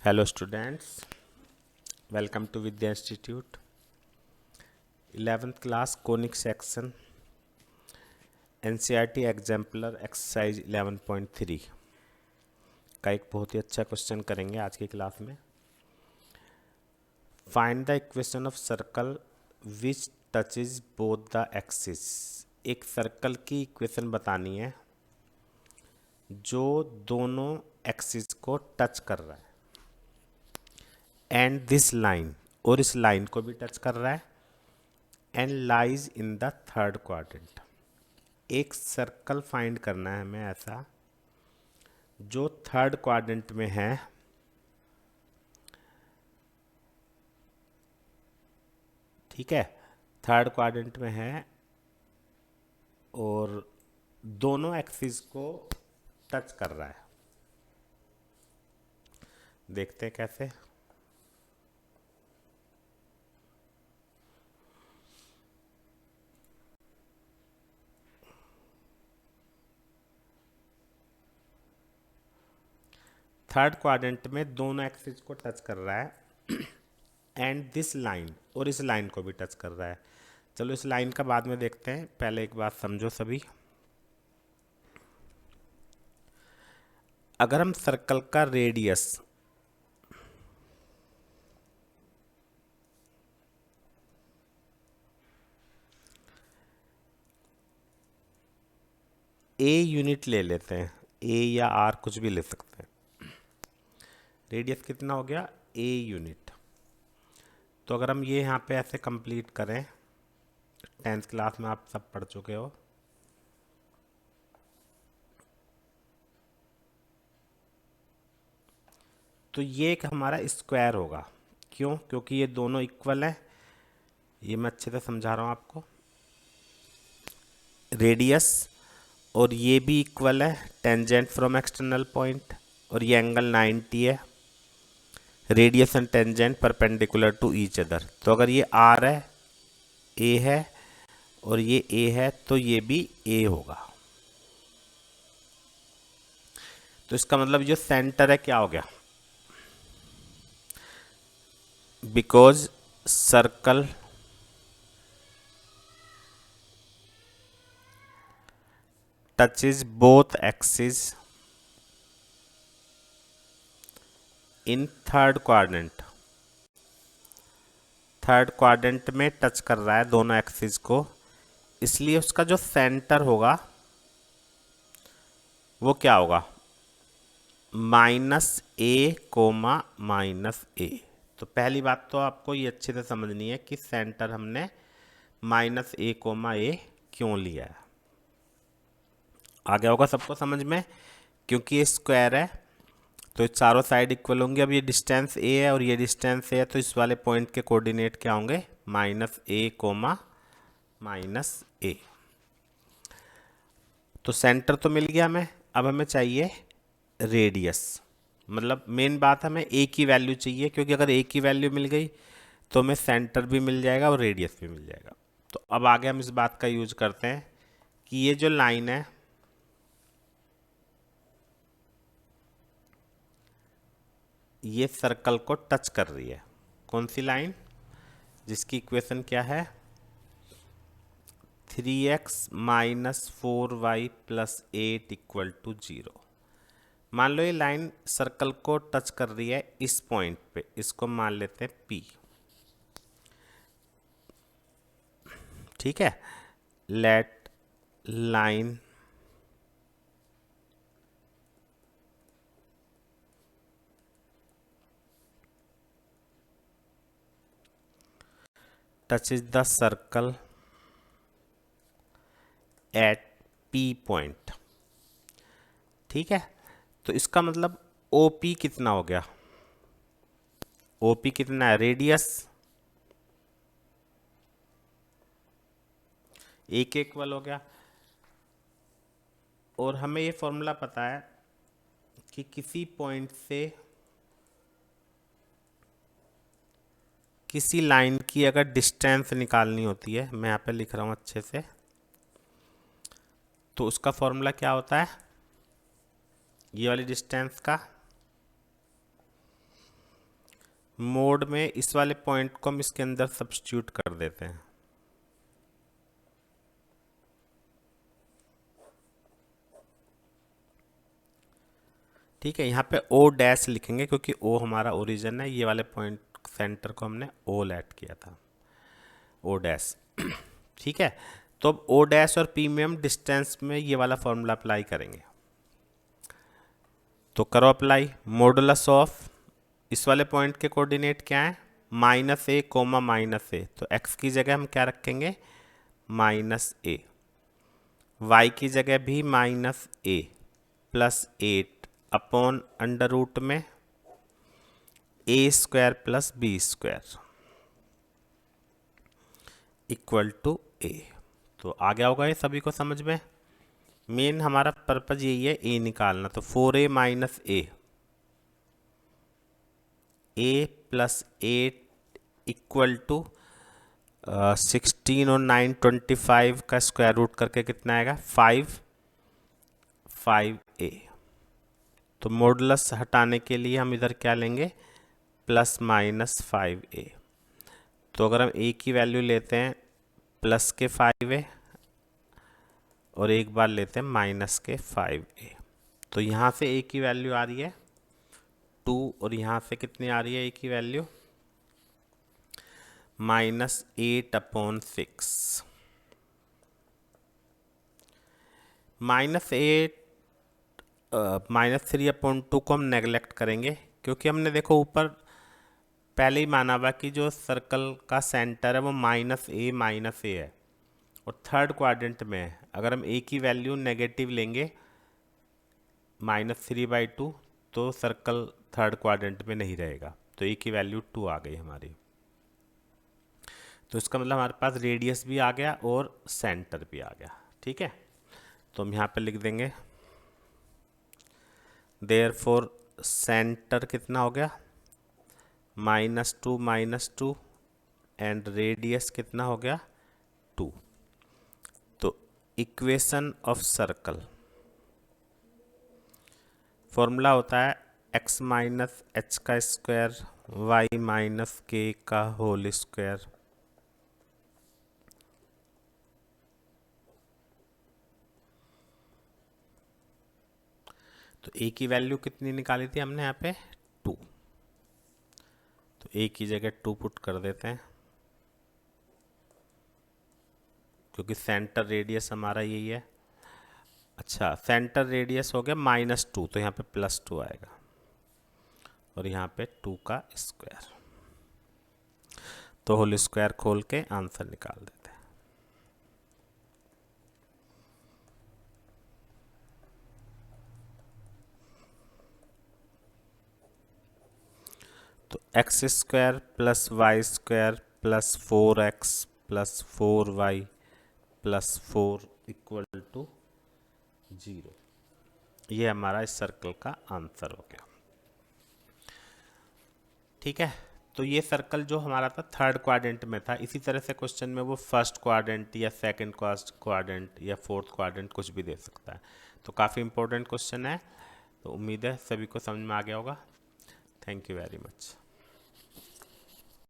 Hello students, welcome to Vidya Institute. 11th class conic section NCERT exemplar exercise 11.3 का एक बहुत ही अच्छा question करेंगे आज की क्लास में. Find the equation of circle which touches both the axis. एक सर्कल की इक्वेशन बतानी है जो दोनों एक्सिस को टच कर रहा है. एंड दिस लाइन, और इस लाइन को भी टच कर रहा है. And lies in the third quadrant. एक सर्कल फाइंड करना है हमें ऐसा जो थर्ड क्वाड्रेंट में है. ठीक है, थर्ड क्वाड्रेंट में है और दोनों एक्सिस को टच कर रहा है. देखते हैं कैसे. थर्ड क्वाड्रेंट में दोनों एक्सिस को टच कर रहा है. एंड दिस लाइन, और इस लाइन को भी टच कर रहा है. चलो इस लाइन का बाद में देखते हैं, पहले एक बात समझो सभी. अगर हम सर्कल का रेडियस ए यूनिट ले लेते हैं, ए या आर कुछ भी ले सकते हैं. रेडियस कितना हो गया? A unit. तो अगर हम ये यहाँ पे ऐसे कंप्लीट करें, 10th क्लास में आप सब पढ़ चुके हो. तो ये एक हमारा स्क्वायर होगा. क्यों? क्योंकि ये दोनों इक्वल है. ये मैं अच्छे से समझा रहा हूँ आपको. रेडियस और ये भी इक्वल है, टेंजेंट फ्रॉम एक्सटर्नल पॉइंट, और ये एंगल 90 है. Radius and tangent perpendicular to each other. तो अगर ये आर है, ए है और ये ए है, तो ये भी ए होगा. तो इसका मतलब जो सेंटर है क्या हो गया? Because circle touches both axis in third quadrant. Third quadrant में टच कर रहा है दोनों एक्सिस को, इसलिए उसका जो सेंटर होगा वो क्या होगा? माइनस ए कोमा माइनस ए. तो पहली बात तो आपको ये अच्छे से समझनी है कि सेंटर हमने माइनस ए कोमा ए क्यों लिया है. आ गया होगा सबको समझ में. क्योंकि ये स्क्वायर है तो ये चारों साइड इक्वल होंगे. अब ये डिस्टेंस ए है और ये डिस्टेंस ए है, तो इस वाले पॉइंट के कोऑर्डिनेट क्या होंगे? माइनस ए कोमा माइनस ए. तो सेंटर तो मिल गया हमें. अब हमें चाहिए रेडियस. मतलब मेन बात हमें ए की वैल्यू चाहिए, क्योंकि अगर ए की वैल्यू मिल गई तो हमें सेंटर भी मिल जाएगा और रेडियस भी मिल जाएगा. तो अब आगे हम इस बात का यूज करते हैं कि ये जो लाइन है ये सर्कल को टच कर रही है. कौन सी लाइन? जिसकी इक्वेशन क्या है? 3x minus 4y plus 8 equal to 0. मान लो ये लाइन सर्कल को टच कर रही है इस पॉइंट पे. इसको मान लेते हैं P. ठीक है. Let line touches the circle at P point. ठीक है. तो इसका मतलब OP कितना हो गया? OP कितना है? रेडियस एक इक्वल हो गया. और हमें ये फॉर्मूला पता है कि किसी पॉइंट से किसी लाइन की अगर डिस्टेंस निकालनी होती है, मैं यहाँ पे लिख रहा हूँ अच्छे से, तो उसका फॉर्मूला क्या होता है? ये वाली डिस्टेंस का मोड में इस वाले पॉइंट को हम इसके अंदर सब्स्टिट्यूट कर देते हैं। ठीक है, यहाँ पे ओ डैश लिखेंगे क्योंकि ओ हमारा ओरिजिन है, ये वाले पॉइंट सेंटर को हमने ओ लेट किया था, ओ डैश। ठीक है, तो अब ओ डैश और पी में हम डिस्टेंस में ये वाला फॉर्मूला अप्लाई करेंगे। तो करो अप्लाई। मॉडुलस ऑफ इस वाले पॉइंट के कोऑर्डिनेट क्या है, -a, -a, तो x की जगह हम क्या रखेंगे, -a, y की जगह भी -a +8 अपॉन अंडर रूट में a² + b² equal to a। तो आ गया होगा ये सभी को समझ में। मेन हमारा पर्पज यही है, a निकालना। तो 4a - a + 8 इक्वल टू 16 और 9 25 का स्क्वायर रूट करके कितना आएगा, 5a। तो मॉडुलस हटाने के लिए हम इधर क्या लेंगे, ±5a। तो अगर हम a की वैल्यू लेते हैं प्लस के 5a और एक बार लेते हैं -5a, तो यहाँ से a की वैल्यू आ रही है 2 और यहाँ से कितनी आ रही है a की वैल्यू, -8/6। -3/2 को हम नेगलेक्ट करेंगे क्योंकि हमने देखो ऊपर पहले ही माना हुआ कि जो सर्कल का सेंटर है वो -a है और थर्ड क्वाड्रेंट में है। अगर हम a की वैल्यू नेगेटिव लेंगे -3/2 तो सर्कल थर्ड क्वाड्रेंट में नहीं रहेगा, तो a की वैल्यू 2 आ गई हमारी। तो इसका मतलब हमारे पास रेडियस भी आ गया और सेंटर भी आ गया। ठीक है, तो हम यहाँ पे लिख देंगे देयरफॉर सेंटर कितना हो गया, -2 एंड रेडियस कितना हो गया, 2। तो इक्वेशन ऑफ सर्कल फॉर्मूला होता है x - h का स्क्वायर y - k का होल स्क्वायर। तो a की वैल्यू कितनी निकाली थी हमने यहाँ पे, 2। तो a की जगह 2 पुट कर देते हैं क्योंकि सेंटर रेडियस हमारा यही है। अच्छा, सेंटर रेडियस हो गया -2, तो यहाँ पे +2 आएगा और यहाँ पे 2 का स्क्वायर। तो होल स्क्वायर खोल के आंसर निकाल देते हैं। तो x² + y² + 4x + 4y + 4 equal to 0, ये हमारा इस सर्कल का आंसर हो गया। ठीक है, तो ये सर्कल जो हमारा था थर्ड क्वाड्रेंट में था। इसी तरह से क्वेश्चन में वो फर्स्ट क्वाड्रेंट या सेकंड क्वाड्रेंट या फोर्थ क्वाड्रेंट कुछ भी दे सकता है। तो काफ़ी इंपॉर्टेंट क्वेश्चन है। तो उम्मीद है सभी को समझ में आ गया होगा। Thank you very much.